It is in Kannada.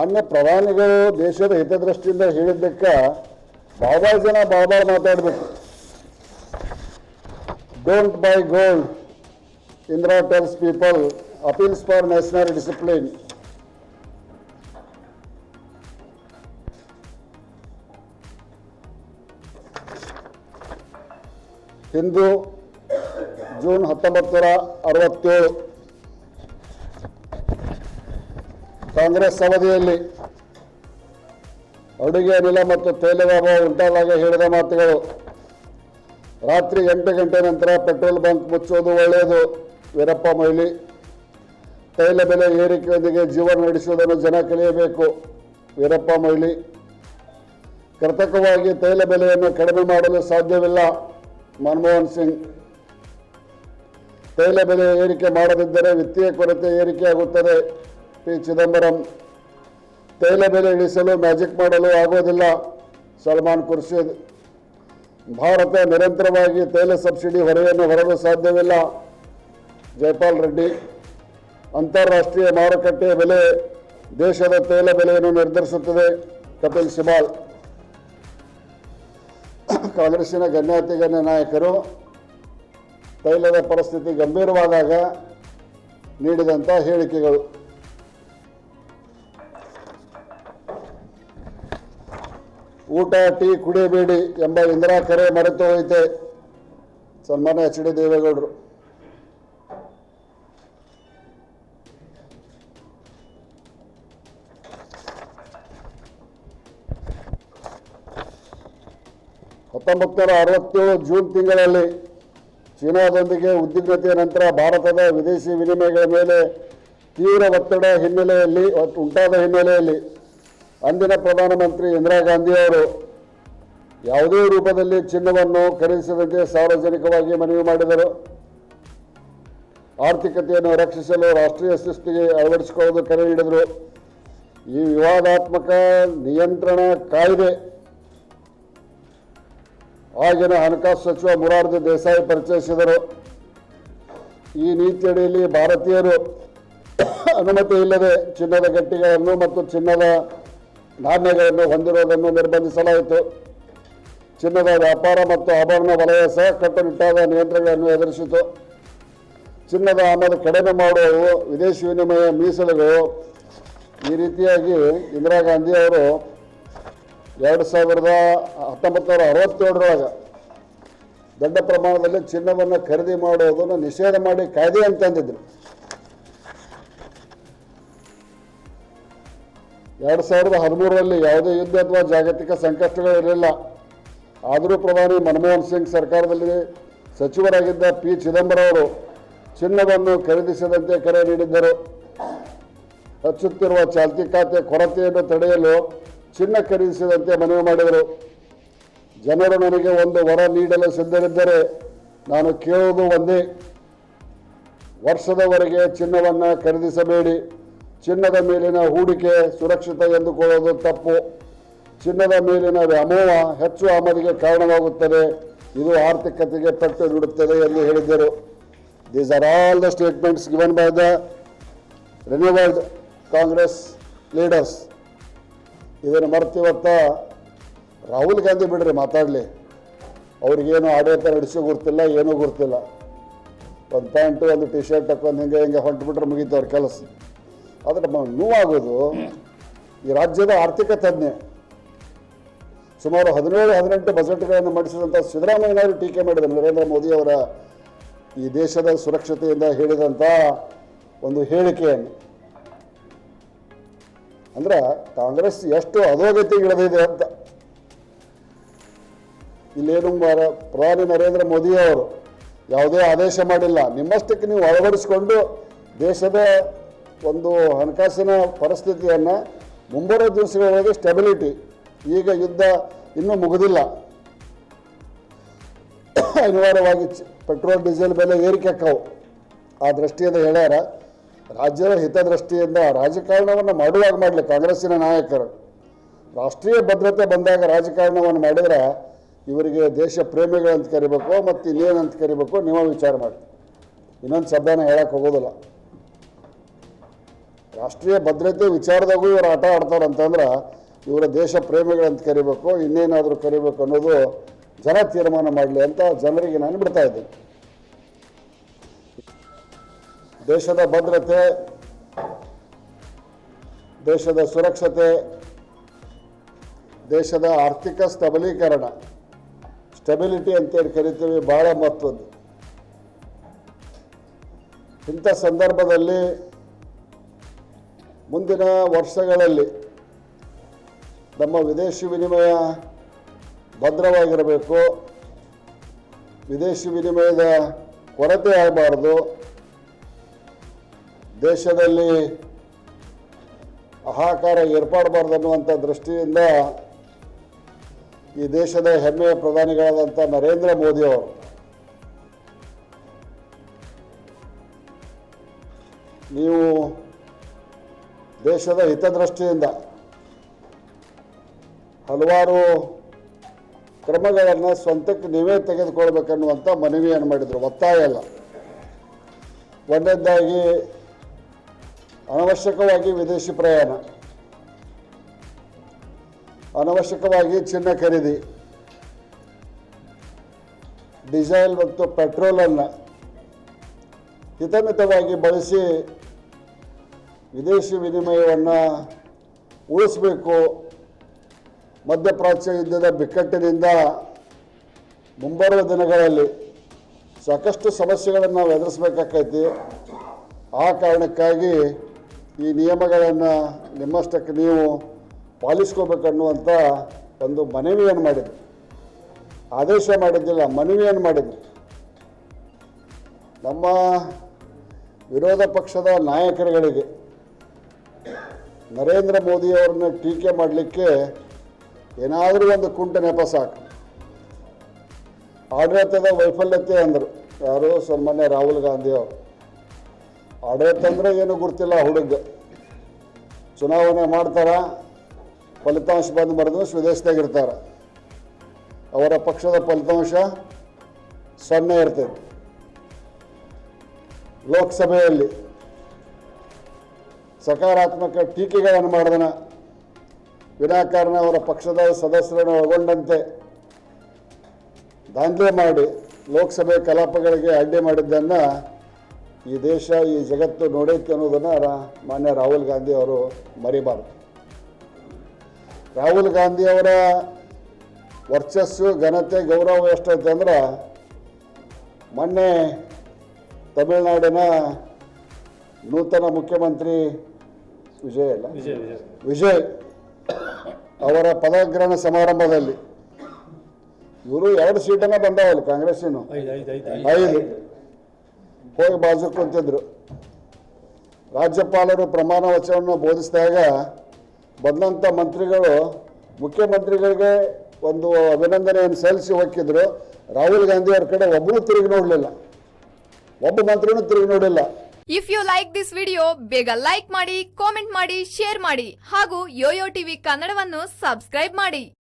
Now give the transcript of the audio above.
ಮಾನ್ಯ ಪ್ರಧಾನಿಗಳು ದೇಶದ ಹಿತದೃಷ್ಟಿಯಿಂದ ಹೇಳಿದ್ದಕ್ಕೆ ಭಾಳ ಜನ ಭಾಳ ಮಾತಾಡಬೇಕು. Don't by gold, Indira tells people, appeals for national discipline. Hindu June 1967 Congress ಅವಧಿಯಲ್ಲಿ ಅಡುಗೆ ಅನಿಲ ಮತ್ತು ತೈಲದ ಅಭಾವ ಉಂಟಾದಾಗ ಹೇಳಿದ ಮಾತುಗಳು: ರಾತ್ರಿ 8 ಗಂಟೆ ನಂತರ ಪೆಟ್ರೋಲ್ ಬಂಕ್ ಮುಚ್ಚೋದು ಒಳ್ಳೆಯದು. ವೀರಪ್ಪ ಮೊಯ್ಲಿ. ತೈಲ ಬೆಲೆ ಏರಿಕೆಯೊಂದಿಗೆ ಜೀವನ ನಡೆಸುವುದನ್ನು ಜನ ಕಲಿಯಬೇಕು. ವೀರಪ್ಪ ಮೊಯ್ಲಿ. ಕೃತಕವಾಗಿ ತೈಲ ಬೆಲೆಯನ್ನು ಕಡಿಮೆ ಮಾಡಲು ಸಾಧ್ಯವಿಲ್ಲ. ಮನಮೋಹನ್ ಸಿಂಗ್. ತೈಲ ಬೆಲೆ ಏರಿಕೆ ಮಾಡದಿದ್ದರೆ ವಿತ್ತೀಯ ಕೊರತೆ ಏರಿಕೆಯಾಗುತ್ತದೆ. ಪಿ ಚಿದಂಬರಂ. ತೈಲ ಬೆಲೆ ಇಳಿಸಲು ಮ್ಯಾಜಿಕ್ ಮಾಡಲು ಆಗೋದಿಲ್ಲ. ಸಲ್ಮಾನ್ ಖುರ್ಷಿದ್. ಭಾರತ ನಿರಂತರವಾಗಿ ತೈಲ ಸಬ್ಸಿಡಿ ಹೊರೆಯನ್ನು ಹೊರಲು ಸಾಧ್ಯವಿಲ್ಲ. ಜೈಪಾಲ್ ರೆಡ್ಡಿ. ಅಂತಾರಾಷ್ಟ್ರೀಯ ಮಾರುಕಟ್ಟೆಯ ಬೆಲೆ ದೇಶದ ತೈಲ ಬೆಲೆಯನ್ನು ನಿರ್ಧರಿಸುತ್ತದೆ. ಕಪಿಲ್ ಸಿಬಾಲ್. ಕಾಂಗ್ರೆಸ್ಸಿನ ಗಣ್ಯಾತಿಗಣ್ಯ ನಾಯಕರು ತೈಲದ ಪರಿಸ್ಥಿತಿ ಗಂಭೀರವಾದಾಗ ನೀಡಿದಂಥ ಹೇಳಿಕೆಗಳು. ಊಟ ಟೀ ಕುಡಿಯಬೇಡಿ ಎಂಬ ಇಂದಿರಾ ಕರೆ ಮರೆತು ಹೋಯಿತೆ. ಸನ್ಮಾನ್ಯ ಎಚ್ ಡಿ ದೇವೇಗೌಡರು. ಜೂನ್ ತಿಂಗಳಲ್ಲಿ ಚೀನಾದೊಂದಿಗೆ ಉದ್ವಿಗ್ನತೆಯ ನಂತರ ಭಾರತದ ವಿದೇಶಿ ವಿನಿಮಯಗಳ ಮೇಲೆ ತೀವ್ರ ಒತ್ತಡ ಉಂಟಾದ ಹಿನ್ನೆಲೆಯಲ್ಲಿ ಅಂದಿನ ಪ್ರಧಾನಮಂತ್ರಿ ಇಂದಿರಾ ಗಾಂಧಿಯವರು ಯಾವುದೇ ರೂಪದಲ್ಲಿ ಚಿನ್ನವನ್ನು ಖರೀದಿಸದಂತೆ ಸಾರ್ವಜನಿಕವಾಗಿ ಮನವಿ ಮಾಡಿದರು. ಆರ್ಥಿಕತೆಯನ್ನು ರಕ್ಷಿಸಲು ರಾಷ್ಟ್ರೀಯ ಶಿಸ್ತಿಗೆ ಅಳವಡಿಸಿಕೊಳ್ಳಲು ಕರೆ ನೀಡಿದರು. ಈ ವಿವಾದಾತ್ಮಕ ನಿಯಂತ್ರಣ ಕಾಯ್ದೆ ಆಗಿನ ಹಣಕಾಸು ಸಚಿವ ಮೊರಾರ್ಜಿ ದೇಸಾಯಿ ಪರಿಚಯಿಸಿದರು. ಈ ನೀತಿಯಡಿಯಲ್ಲಿ ಭಾರತೀಯರು ಅನುಮತಿ ಇಲ್ಲದೆ ಚಿನ್ನದ ಗಟ್ಟಿಗಳನ್ನು ಮತ್ತು ಚಿನ್ನದ ನಾಣ್ಯಗಳನ್ನು ಹೊಂದಿರುವುದನ್ನು ನಿರ್ಬಂಧಿಸಲಾಯಿತು. ಚಿನ್ನದ ವ್ಯಾಪಾರ ಮತ್ತು ಆಭರಣ ವಲಯ ಸಹ ಕಟ್ಟುನಿಟ್ಟಾದ ನಿಯಂತ್ರಣಗಳನ್ನು ಎದುರಿಸಿತು. ಚಿನ್ನದ ಆಮದು ಕಡಿಮೆ ಮಾಡುವವು, ವಿದೇಶಿ ವಿನಿಮಯ ಮೀಸಲುಗಳು. ಈ ರೀತಿಯಾಗಿ ಇಂದಿರಾ ಗಾಂಧಿ ಅವರು 1967 ದೊಡ್ಡ ಪ್ರಮಾಣದಲ್ಲಿ ಚಿನ್ನವನ್ನು ಖರೀದಿ ಮಾಡುವುದನ್ನು ನಿಷೇಧ ಮಾಡಿ ಕಾಯ್ದೆ ಅಂತಂದಿದ್ರು. 2013ರಲ್ಲಿ ಯಾವುದೇ ಯುದ್ಧ ಅಥವಾ ಜಾಗತಿಕ ಸಂಕಷ್ಟಗಳು ಇರಲಿಲ್ಲ. ಆದರೂ ಪ್ರಧಾನಿ ಮನಮೋಹನ್ ಸಿಂಗ್ ಸರ್ಕಾರದಲ್ಲಿ ಸಚಿವರಾಗಿದ್ದ ಪಿ ಚಿದಂಬರಂ ಅವರು ಚಿನ್ನವನ್ನು ಖರೀದಿಸದಂತೆ ಕರೆ ನೀಡಿದ್ದರು. ಹೆಚ್ಚುತ್ತಿರುವ ಚಾಲ್ತಿ ಖಾತೆ ಕೊರತೆಯನ್ನು ತಡೆಯಲು ಚಿನ್ನ ಖರೀದಿಸದಂತೆ ಮನವಿ ಮಾಡಿದರು. ಜನರು ನನಗೆ ಒಂದು ವರ ನೀಡಲು ಸಿದ್ಧರಿದ್ದರೆ ನಾನು ಕೇಳುವುದು ಒಂದೇ: ವರ್ಷದವರೆಗೆ ಚಿನ್ನವನ್ನು ಖರೀದಿಸಬೇಡಿ. ಚಿನ್ನದ ಮೇಲಿನ ಹೂಡಿಕೆ ಸುರಕ್ಷಿತ ಎಂದುಕೊಳ್ಳುವುದು ತಪ್ಪು. ಚಿನ್ನದ ಮೇಲಿನ ವ್ಯಾಮೋಹ ಹೆಚ್ಚು ಆಮದಿಗೆ ಕಾರಣವಾಗುತ್ತದೆ. ಇದು ಆರ್ಥಿಕತೆಗೆ ಪೆಟ್ಟು ನೀಡುತ್ತದೆ ಎಂದು ಹೇಳಿದ್ದರು. These are all the statements given by the renewed Congress leaders. ಇದನ್ನು ಮರ್ತಿವತ್ತ ರಾಹುಲ್ ಗಾಂಧಿ ಬಿಡ್ರಿ ಮಾತಾಡಲಿ. ಅವ್ರಿಗೇನು ಆಡಳಿತ ನಡೆಸೋ ಗೊತ್ತಿಲ್ಲ, ಏನೂ ಗೊತ್ತಿಲ್ಲ. ಒಂದು ಪ್ಯಾಂಟು ಒಂದು ಟಿ ಶರ್ಟ್ ಹಾಕೊಂಡು ಹಿಂಗೆ ಹೊಂಟ್ಬಿಟ್ರೆ ಮುಗೀತು ಅವ್ರ ಕೆಲಸ. ಆದರೆ ನೋವಾಗೋದು ಈ ರಾಜ್ಯದ ಆರ್ಥಿಕ ತಜ್ಞೆ ಸುಮಾರು 17-18 ಬಜೆಟ್ಗಳನ್ನು ಮಂಡಿಸಿದಂಥ ಸಿದ್ದರಾಮಯ್ಯನವರು ಟೀಕೆ ಮಾಡಿದರು. ನರೇಂದ್ರ ಮೋದಿಯವರ ಈ ದೇಶದ ಸುರಕ್ಷತೆಯಿಂದ ಹೇಳಿದಂಥ ಒಂದು ಹೇಳಿಕೆಯನ್ನು. ಅಂದ್ರೆ ಕಾಂಗ್ರೆಸ್ ಎಷ್ಟು ಅಧೋಗತಿಗಿಳಿದಿದೆ ಅಂತ. ಇಲ್ಲೇನು ಪ್ರಧಾನಿ ನರೇಂದ್ರ ಮೋದಿಯವರು ಯಾವುದೇ ಆದೇಶ ಮಾಡಿಲ್ಲ. ನಿಮ್ಮಷ್ಟಕ್ಕೆ ನೀವು ಅಳವಡಿಸಿಕೊಂಡು ದೇಶದ ಒಂದು ಹಣಕಾಸಿನ ಪರಿಸ್ಥಿತಿಯನ್ನು ಮುಂಬರುವ ದಿವಸಗಳೊಳಗೆ ಸ್ಟೆಬಿಲಿಟಿ. ಈಗ ಯುದ್ಧ ಇನ್ನೂ ಮುಗಿದಿಲ್ಲ. ಅನಿವಾರ್ಯವಾಗಿ ಪೆಟ್ರೋಲ್ ಡೀಸೆಲ್ ಬೆಲೆ ಏರಿಕೆ ಆಕ್ಕವು. ಆ ದೃಷ್ಟಿಯಿಂದ ಹೇಳ್ಯಾರ. ರಾಜ್ಯದ ಹಿತದೃಷ್ಟಿಯಿಂದ ರಾಜಕಾರಣವನ್ನು ಮಾಡುವಾಗ ಮಾಡಲಿ ಕಾಂಗ್ರೆಸ್ಸಿನ ನಾಯಕರು. ರಾಷ್ಟ್ರೀಯ ಭದ್ರತೆ ಬಂದಾಗ ರಾಜಕಾರಣವನ್ನು ಮಾಡಿದರೆ ಇವರಿಗೆ ದೇಶ ಪ್ರೇಮಿಗಳಂತ ಕರಿಬೇಕು, ಮತ್ತು ಇನ್ನೇನಂತ ಕರಿಬೇಕು ನೀವು ವಿಚಾರ ಮಾಡಿ. ಇನ್ನೊಂದು ಶಬ್ದನ ಹೇಳಕ್ಕೆ ಹೋಗೋದಿಲ್ಲ. ರಾಷ್ಟ್ರೀಯ ಭದ್ರತೆ ವಿಚಾರದಾಗೂ ಇವರು ಆಟ ಆಡ್ತಾರಂತಂದ್ರೆ ಇವರ ದೇಶ ಪ್ರೇಮಿಗಳಂತ ಕರಿಬೇಕು, ಇನ್ನೇನಾದರೂ ಕರಿಬೇಕು ಅನ್ನೋದು ಜನ ತೀರ್ಮಾನ ಮಾಡಲಿ ಅಂತ ಜನರಿಗೆ ನಾನು ಬಿಡ್ತಾ ಇದ್ದೀನಿ. ದೇಶದ ಭದ್ರತೆ, ದೇಶದ ಸುರಕ್ಷತೆ, ದೇಶದ ಆರ್ಥಿಕ ಸ್ಟೆಬಿಲೀಕರಣ, ಸ್ಟೆಬಿಲಿಟಿ ಅಂತೇಳಿ ಕರಿತೀವಿ, ಭಾಳ ಮಹತ್ವದ್ದು. ಇಂಥ ಸಂದರ್ಭದಲ್ಲಿ ಮುಂದಿನ ವರ್ಷಗಳಲ್ಲಿ ನಮ್ಮ ವಿದೇಶಿ ವಿನಿಮಯ ಭದ್ರವಾಗಿರಬೇಕು, ವಿದೇಶಿ ವಿನಿಮಯದ ಕೊರತೆ ಆಗಬಾರ್ದು, ದೇಶದಲ್ಲಿ ಹಾಹಾಕಾರ ಏರ್ಪಡಬಾರ್ದು ಅನ್ನುವಂಥ ದೃಷ್ಟಿಯಿಂದ ಈ ದೇಶದ ಹೆಮ್ಮೆಯ ಪ್ರಧಾನಿಗಳಾದಂಥ ನರೇಂದ್ರ ಮೋದಿಯವರು ನೀವು ದೇಶದ ಹಿತದೃಷ್ಟಿಯಿಂದ ಹಲವಾರು ಕ್ರಮಗಳನ್ನು ಸ್ವಂತಕ್ಕೆ ನೀವೇ ತೆಗೆದುಕೊಳ್ಬೇಕನ್ನುವಂಥ ಮನವಿಯನ್ನು ಮಾಡಿದರು. ಒತ್ತಾಯ ಅಲ್ಲ. ಒಂದನೇದಾಗಿ ಅನವಶ್ಯಕವಾಗಿ ವಿದೇಶಿ ಪ್ರಯಾಣ, ಅನವಶ್ಯಕವಾಗಿ ಚಿನ್ನ ಖರೀದಿ, ಡೀಸೆಲ್ ಮತ್ತು ಪೆಟ್ರೋಲನ್ನು ಹಿತಮಿತವಾಗಿ ಬಳಸಿ ವಿದೇಶಿ ವಿನಿಮಯವನ್ನು ಉಳಿಸಬೇಕು. ಮಧ್ಯಪ್ರಾಚ್ಯ ಯುದ್ಧದ ಬಿಕ್ಕಟ್ಟಿನಿಂದ ಮುಂಬರುವ ದಿನಗಳಲ್ಲಿ ಸಾಕಷ್ಟು ಸಮಸ್ಯೆಗಳನ್ನು ನಾವು ಎದುರಿಸಬೇಕಾಗೈತಿ. ಆ ಕಾರಣಕ್ಕಾಗಿ ಈ ನಿಯಮಗಳನ್ನು ನಿಮ್ಮಷ್ಟಕ್ಕೆ ನೀವು ಪಾಲಿಸ್ಕೋಬೇಕನ್ನುವಂಥ ಒಂದು ಮನವಿಯನ್ನು ಮಾಡಿದ್ರು. ಆದೇಶ ಮಾಡಿದ್ದಿಲ್ಲ, ಮನವಿಯನ್ನು ಮಾಡಿದ್ರು. ನಮ್ಮ ವಿರೋಧ ಪಕ್ಷದ ನಾಯಕರುಗಳಿಗೆ ನರೇಂದ್ರ ಮೋದಿಯವರನ್ನ ಟೀಕೆ ಮಾಡಲಿಕ್ಕೆ ಏನಾದರೂ ಒಂದು ಕುಂಟ ನೆಪ ಸಾಕು. ಆಡಳಿತದ ವೈಫಲ್ಯತೆ ಅಂದರು ಯಾರು, ಸನ್ಮಾನ್ಯ ರಾಹುಲ್ ಗಾಂಧಿ ಅವರು. ಆಡಳಿತ ಅಂದರೆ ಏನೂ ಗೊತ್ತಿಲ್ಲ ಹುಡುಗ. ಚುನಾವಣೆ ಮಾಡ್ತಾರ, ಫಲಿತಾಂಶ ಬಂದು ಮರೆದು ವಿದೇಶದಾಗಿರ್ತಾರೆ. ಅವರ ಪಕ್ಷದ ಫಲಿತಾಂಶ 0 ಇರ್ತೈತೆ. ಲೋಕಸಭೆಯಲ್ಲಿ ಸಕಾರಾತ್ಮಕ ಟೀಕೆಗಳನ್ನು ಮಾಡಿದನ, ವಿನಾಕಾರಣ ಅವರ ಪಕ್ಷದ ಸದಸ್ಯರನ್ನು ಒಳಗೊಂಡಂತೆ ದಾಂಧಲೆ ಮಾಡಿ ಲೋಕಸಭೆ ಕಲಾಪಗಳಿಗೆ ಅಡ್ಡಿ ಮಾಡಿದ್ದನ್ನು ಈ ದೇಶ, ಈ ಜಗತ್ತು ನೋಡೈತೆ ಅನ್ನೋದನ್ನು ಮಾನ್ಯ ರಾಹುಲ್ ಗಾಂಧಿ ಅವರು ಮರಿಬಾರ್ದು. ರಾಹುಲ್ ಗಾಂಧಿ ಅವರ ವರ್ಚಸ್ಸು, ಘನತೆ, ಗೌರವ ಎಷ್ಟೈತೆ ಅಂದ್ರೆ ಮೊನ್ನೆ ತಮಿಳುನಾಡಿನ ನೂತನ ಮುಖ್ಯಮಂತ್ರಿ ವಿಜಯ್ ಅವರ ಪದಗ್ರಹಣ ಸಮಾರಂಭದಲ್ಲಿ ಇವರು 2 ಸೀಟನ್ನು ಬಂದಾವಲ್ಲ ಕಾಂಗ್ರೆಸ್ಸಿನ 5 ಹೋಗಿ ಬಾಜು ಕುಂತಿದ್ರು. ರಾಜ್ಯಪಾಲರು ಪ್ರಮಾಣ ವಚನವನ್ನು ಬೋಧಿಸಿದಾಗ ಬಂದಂಥ ಮಂತ್ರಿಗಳು ಮುಖ್ಯಮಂತ್ರಿಗಳಿಗೆ ಒಂದು ಅಭಿನಂದನೆಯನ್ನು ಸಲ್ಲಿಸಿ ಹೋಗಿದ್ರು. ರಾಹುಲ್ ಗಾಂಧಿ ಅವ್ರ ಕಡೆ ಒಬ್ಬರು ತಿರುಗಿ ನೋಡಲಿಲ್ಲ, ಒಬ್ಬ ಮಂತ್ರಿನೂ ತಿರುಗಿ ನೋಡಿಲ್ಲ. If you like this video ಬೇಗ ಲೈಕ್ ಮಾಡಿ, ಕಾಮೆಂಟ್ ಮಾಡಿ, ಶೇರ್ ಮಾಡಿ ಹಾಗೂ ಯೋಯೋ ಟಿವಿ ಕನ್ನಡವನ್ನು ಸಬ್ಸ್ಕ್ರೈಬ್ ಮಾಡಿ.